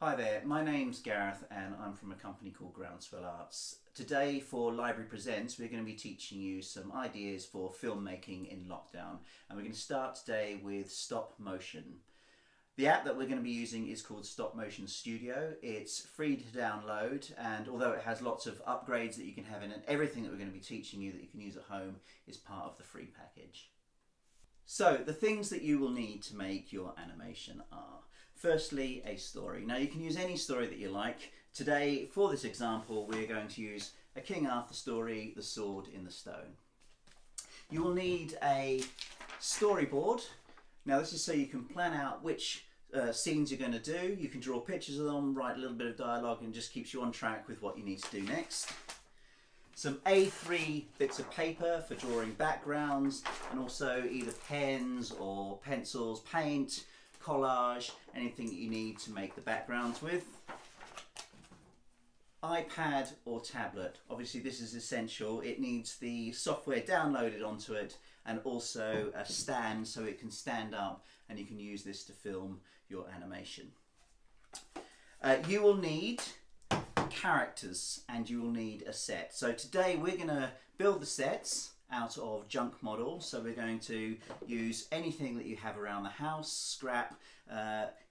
Hi there, my name's Gareth and I'm from a company called Groundswell Arts. Today for Library Presents we're going to be teaching you some ideas for filmmaking in lockdown, and we're going to start today with stop motion. The app that we're going to be using is called Stop Motion Studio. It's free to download, and although it has lots of upgrades that you can have in it, everything that we're going to be teaching you that you can use at home is part of the free package. So the things that you will need to make your animation are: firstly, a story. Now you can use any story that you like. Today, for this example, we're going to use a King Arthur story, The Sword in the Stone. You will need a storyboard. Now this is so you can plan out which scenes you're going to do. You can draw pictures of them, write a little bit of dialogue, and just keeps you on track with what you need to do next. Some A3 bits of paper for drawing backgrounds, and also either pens or pencils, paint, collage, anything that you need to make the backgrounds with. iPad or tablet. Obviously this is essential. It needs the software downloaded onto it and also a stand so it can stand up, and you can use this to film your animation. You will need characters and you will need a set. So today we're going to build the sets out of junk models. So we're going to use anything that you have around the house, scrap.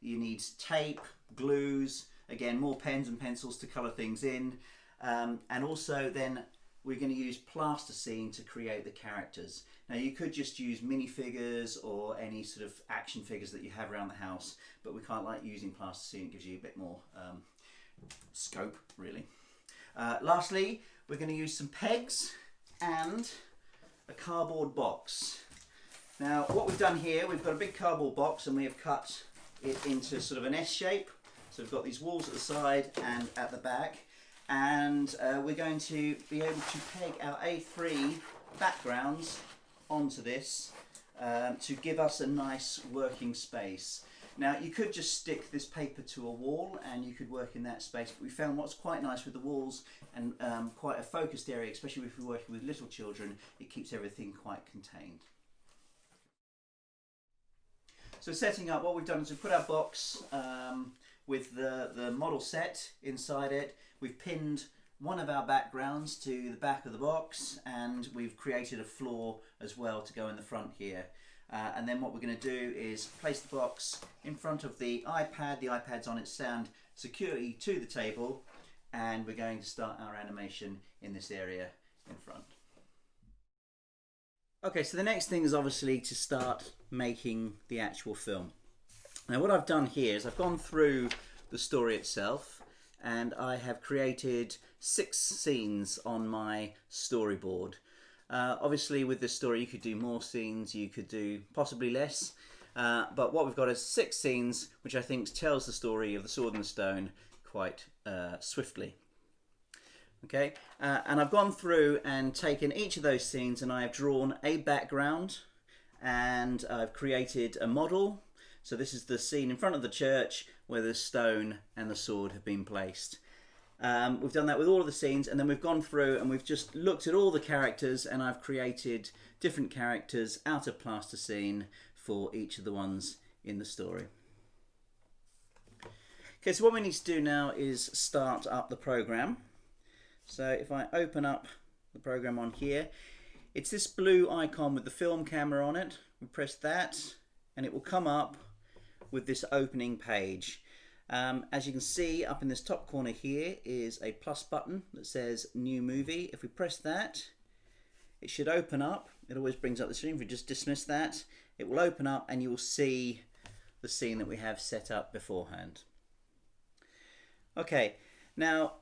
You need tape, glues, again more pens and pencils to colour things in, and also then we're going to use plasticine to create the characters. Now you could just use minifigures or any sort of action figures that you have around the house, but we quite like using plasticine. It gives you a bit more scope, really. Lastly, we're going to use some pegs and a cardboard box. Now what we've done here, we've got a big cardboard box and we have cut it into sort of an S shape. So we've got these walls at the side and at the back, and we're going to be able to peg our A3 backgrounds onto this to give us a nice working space. Now you could just stick this paper to a wall and you could work in that space, but we found what's quite nice with the walls and quite a focused area, especially if we're working with little children, it keeps everything quite contained. So setting up, what we've done is we've put our box with the model set inside it. We've pinned one of our backgrounds to the back of the box, and we've created a floor as well to go in the front here. And then what we're going to do is place the box in front of the iPad. The iPad's on its stand securely to the table, and we're going to start our animation in this area in front. Okay, so the next thing is obviously to start making the actual film. Now what I've done here is I've gone through the story itself and I have created 6 scenes on my storyboard. Obviously with this story you could do more scenes, you could do possibly less, but what we've got is 6 scenes which I think tells the story of the Sword and the Stone quite swiftly. Okay, and I've gone through and taken each of those scenes and I have drawn a background and I've created a model. So this is the scene in front of the church where the stone and the sword have been placed. We've done that with all of the scenes, and then we've gone through and we've just looked at all the characters, and I've created different characters out of plasticine for each of the ones in the story. Okay, so what we need to do now is start up the program. So if I open up the program on here, it's this blue icon with the film camera on it. We press that and it will come up with this opening page. As you can see, up in this top corner here is a plus button that says New Movie. If we press that, it should open up. It always brings up the screen. If we just dismiss that, it will open up and you will see the scene that we have set up beforehand. Okay, now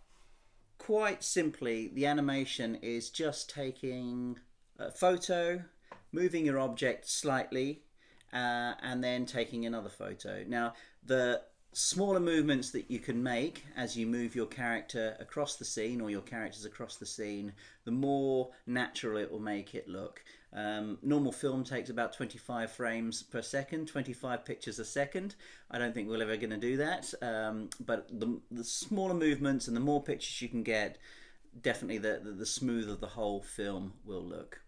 quite simply, the animation is just taking a photo, moving your object slightly, and then taking another photo. Now the smaller movements that you can make as you move your character across the scene or your characters across the scene, the more natural it will make it look. Normal film takes about 25 frames per second, 25 pictures a second. I don't think we're ever going to do that, but the smaller movements and the more pictures you can get, definitely the smoother the whole film will look.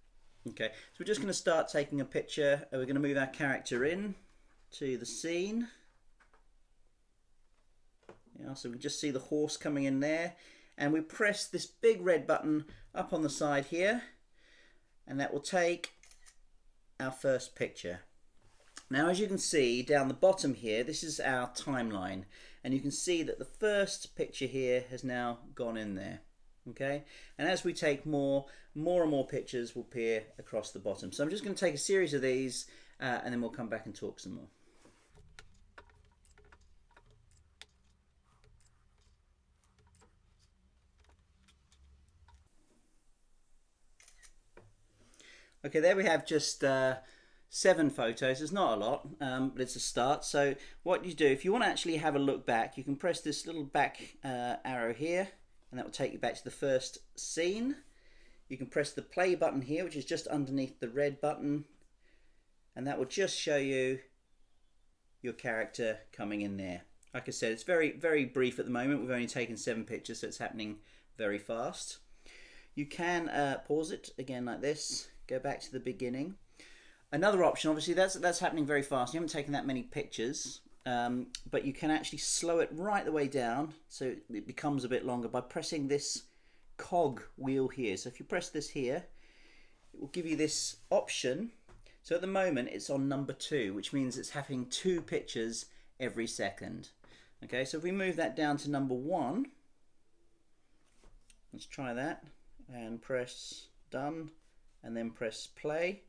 Okay, so we're just going to start taking a picture. We're going to move our character in to the scene. Yeah, so we can just see the horse coming in there, and we press this big red button up on the side here, and that will take our first picture. Now, as you can see down the bottom here, this is our timeline, and you can see that the first picture here has now gone in there. Okay, and as we take more and more pictures will appear across the bottom. So I'm just going to take a series of these and then we'll come back and talk some more. Okay, there we have just 7 photos. It's not a lot, but it's a start. So what you do, if you want to actually have a look back, you can press this little back arrow here, and that will take you back to the first scene. You can press the play button here, which is just underneath the red button, and that will just show you your character coming in there. Like I said, it's very brief at the moment. We've only taken 7 pictures, so it's happening very fast. You can pause it again like this, go back to the beginning. Another option, obviously that's happening very fast. You haven't taken that many pictures, but you can actually slow it right the way down so it becomes a bit longer by pressing this cog wheel here. So if you press this here, it will give you this option. So at the moment it's on number 2, which means it's having 2 pictures every second. Okay, so if we move that down to number 1, let's try that and press done and then press play.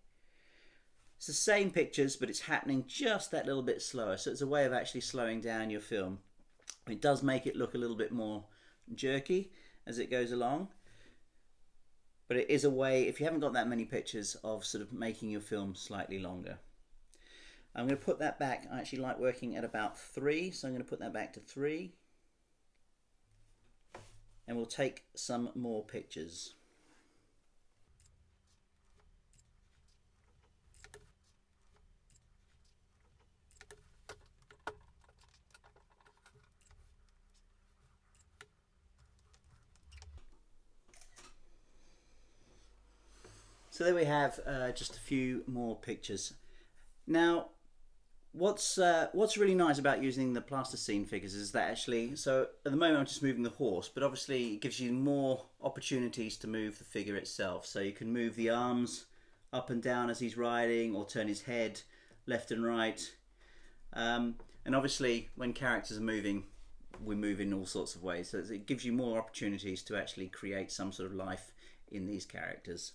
It's the same pictures, but it's happening just that little bit slower. So it's a way of actually slowing down your film. It does make it look a little bit more jerky as it goes along. But it is a way, if you haven't got that many pictures, of sort of making your film slightly longer. I'm going to put that back. I actually like working at about 3, so I'm going to put that back to 3. And we'll take some more pictures. So there we have just a few more pictures. Now, what's really nice about using the plasticine figures is that actually, so at the moment I'm just moving the horse, but obviously it gives you more opportunities to move the figure itself. So you can move the arms up and down as he's riding, or turn his head left and right. And obviously when characters are moving, we move in all sorts of ways. So it gives you more opportunities to actually create some sort of life in these characters.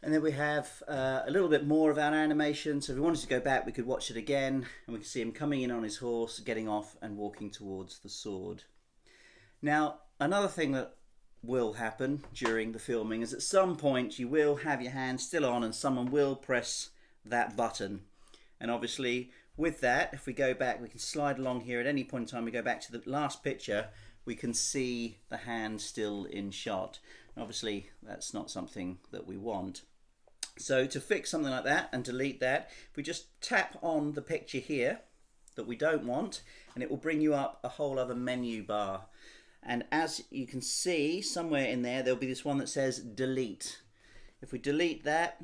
And then we have a little bit more of our animation. So if we wanted to go back, we could watch it again, and we can see him coming in on his horse, getting off and walking towards the sword. Now, another thing that will happen during the filming is at some point you will have your hand still on and someone will press that button. And obviously with that, if we go back, we can slide along here at any point in time. We go back to the last picture, we can see the hand still in shot. And obviously that's not something that we want. So to fix something like that and delete that, we just tap on the picture here that we don't want, and it will bring you up a whole other menu bar. And as you can see, somewhere in there, there'll be this one that says delete. If we delete that,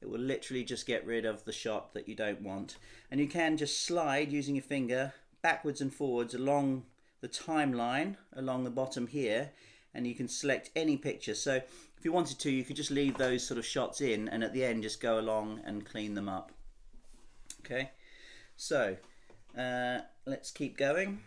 it will literally just get rid of the shot that you don't want. And you can just slide using your finger backwards and forwards along the timeline, along the bottom here, and you can select any picture. So if you wanted to, you could just leave those sort of shots in, and at the end just go along and clean them up. Okay, so let's keep going.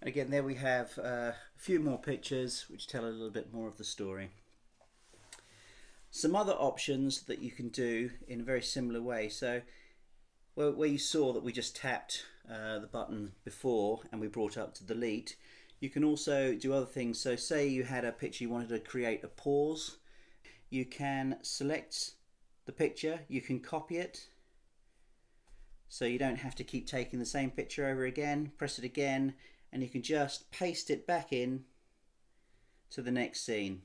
Again, there we have a few more pictures which tell a little bit more of the story. Some other options that you can do in a very similar way. So where you saw that we just tapped the button before and we brought up to delete, you can also do other things. So say you had a picture you wanted to create a pause. you can select the picture, you can copy it, so you don't have to keep taking the same picture over again. Press it again and you can just paste it back in to the next scene.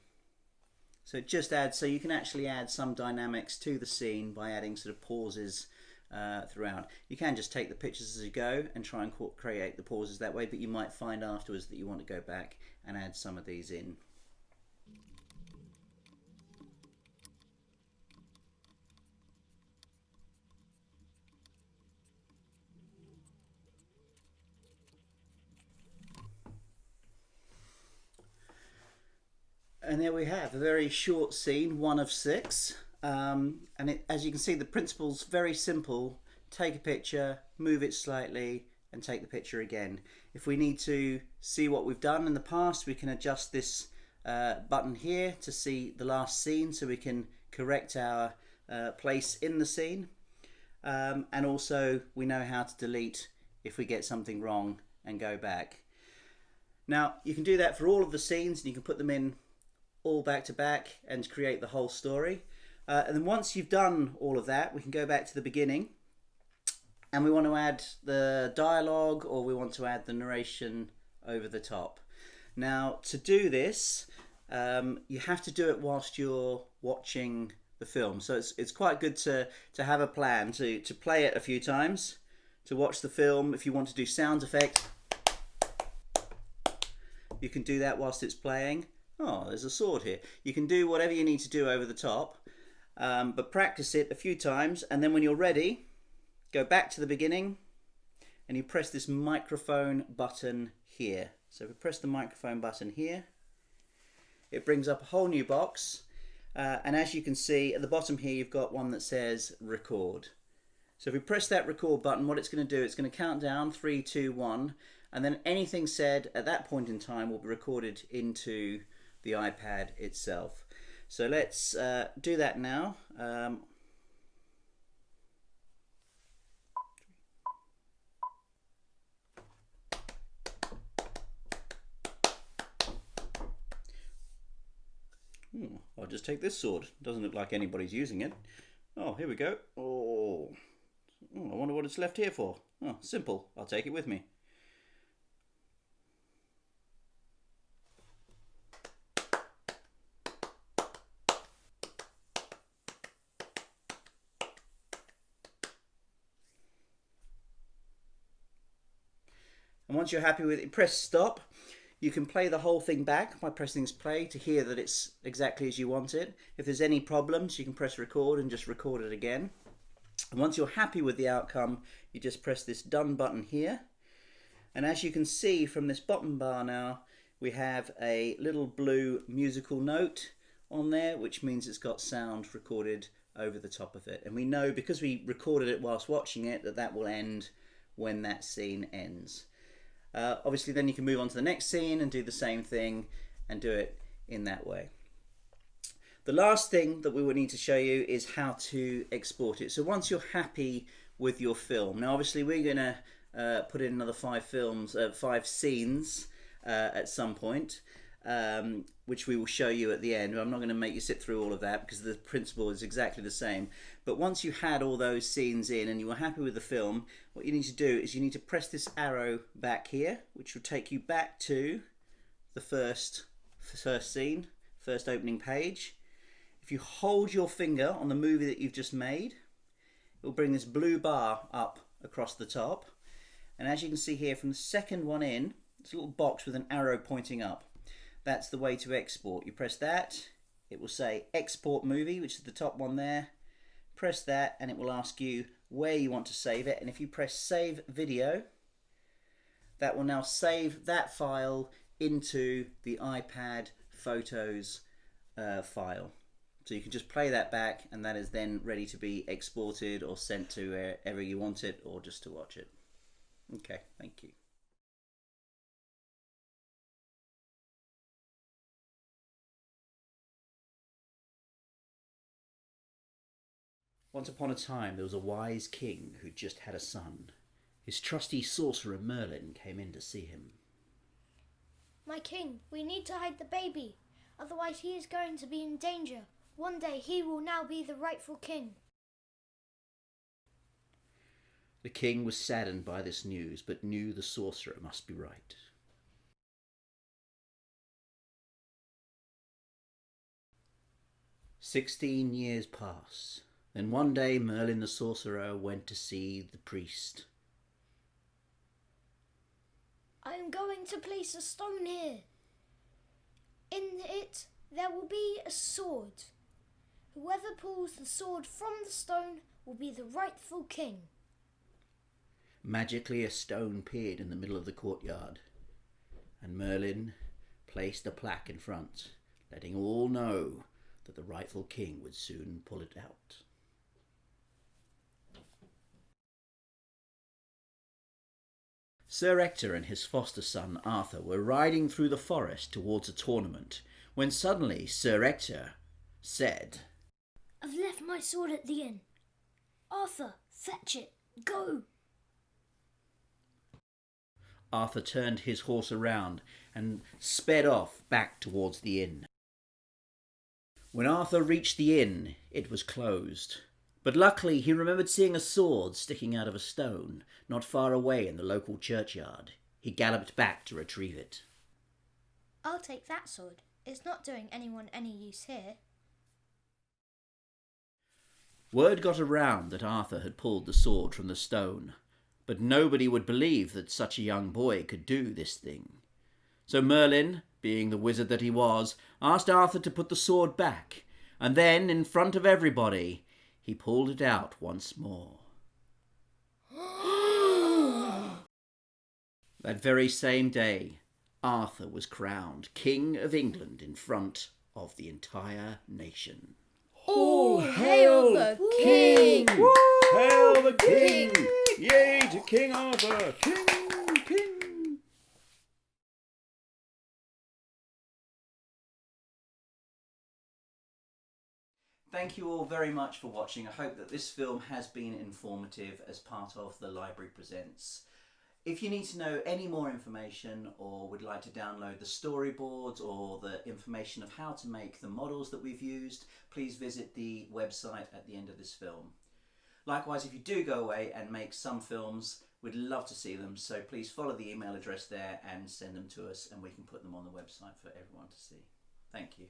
So it just adds, so you can actually add some dynamics to the scene by adding sort of pauses throughout. You can just take the pictures as you go and try and create the pauses that way, but you might find afterwards that you want to go back and add some of these in. And there we have a very short scene, 1 of 6. As you can see, the principle's very simple. Take a picture, move it slightly, and take the picture again. If we need to see what we've done in the past, we can adjust this button here to see the last scene, so we can correct our place in the scene. And also, we know how to delete if we get something wrong and go back. Now, you can do that for all of the scenes, and you can put them in all back to back and create the whole story. And then once you've done all of that, we can go back to the beginning and we want to add the dialogue, or we want to add the narration over the top. Now, to do this, you have to do it whilst you're watching the film. So it's quite good to have a plan, to play it a few times, to watch the film. If you want to do sound effects, you can do that whilst it's playing. Oh, there's a sword here. You can do whatever you need to do over the top, but practice it a few times, and then when you're ready, go back to the beginning and you press this microphone button here. So if we press the microphone button here, it brings up a whole new box, and as you can see at the bottom here, you've got one that says record. So if we press that record button, what it's going to do, it's going to count down 3, 2, 1, and then anything said at that point in time will be recorded into the iPad itself. So let's do that now. I'll just take this sword. Doesn't look like anybody's using it. Oh, here we go. Oh, I wonder what it's left here for. Oh, simple. I'll take it with me. And once you're happy with it, press stop. You can play the whole thing back by pressing this play to hear that it's exactly as you want it. If there's any problems, you can press record and just record it again. And once you're happy with the outcome, you just press this done button here. And as you can see from this bottom bar now, we have a little blue musical note on there, which means it's got sound recorded over the top of it. And we know, because we recorded it whilst watching it, that that will end when that scene ends. Obviously then you can move on to the next scene and do the same thing and do it in that way. The last thing that we will need to show you is how to export it. So once you're happy with your film, now obviously we're going to put in another 5 scenes at some point, which we will show you at the end. I'm not going to make you sit through all of that because the principle is exactly the same. But once you had all those scenes in and you were happy with the film, what you need to do is you need to press this arrow back here, which will take you back to the first scene, first opening page. If you hold your finger on the movie that you've just made, it will bring this blue bar up across the top. And as you can see here, from the second one in, it's a little box with an arrow pointing up. That's the way to export. You press that, it will say export movie, which is the top one there. Press that and it will ask you where you want to save it, and if you press save video, that will now save that file into the iPad Photos file. So you can just play that back and that is then ready to be exported or sent to wherever you want it, or just to watch it. Okay, thank you. Once upon a time there was a wise king who just had a son. His trusty sorcerer Merlin came in to see him. My king, we need to hide the baby, otherwise he is going to be in danger. One day he will now be the rightful king. The king was saddened by this news, but knew the sorcerer must be right. "16 years pass. Then one day Merlin the sorcerer went to see the priest. I am going to place a stone here. In it there will be a sword. Whoever pulls the sword from the stone will be the rightful king." Magically a stone appeared in the middle of the courtyard, and Merlin placed a plaque in front, letting all know that the rightful king would soon pull it out. Sir Ector and his foster son Arthur were riding through the forest towards a tournament, when suddenly Sir Ector said, "I've left my sword at the inn. Arthur, fetch it. Go!" Arthur turned his horse around and sped off back towards the inn. When Arthur reached the inn, it was closed, but luckily he remembered seeing a sword sticking out of a stone not far away in the local churchyard. He galloped back to retrieve it. "I'll take that sword. It's not doing anyone any use here." Word got around that Arthur had pulled the sword from the stone, but nobody would believe that such a young boy could do this thing. So Merlin, being the wizard that he was, asked Arthur to put the sword back, and then, in front of everybody, he pulled it out once more. That very same day, Arthur was crowned King of England in front of the entire nation. All hail the king! Hail the king! Yay to King Arthur! King! Thank you all very much for watching. I hope that this film has been informative as part of the Library Presents. If you need to know any more information or would like to download the storyboards or the information of how to make the models that we've used, please visit the website at the end of this film. Likewise, if you do go away and make some films, we'd love to see them, so please follow the email address there and send them to us and we can put them on the website for everyone to see. Thank you.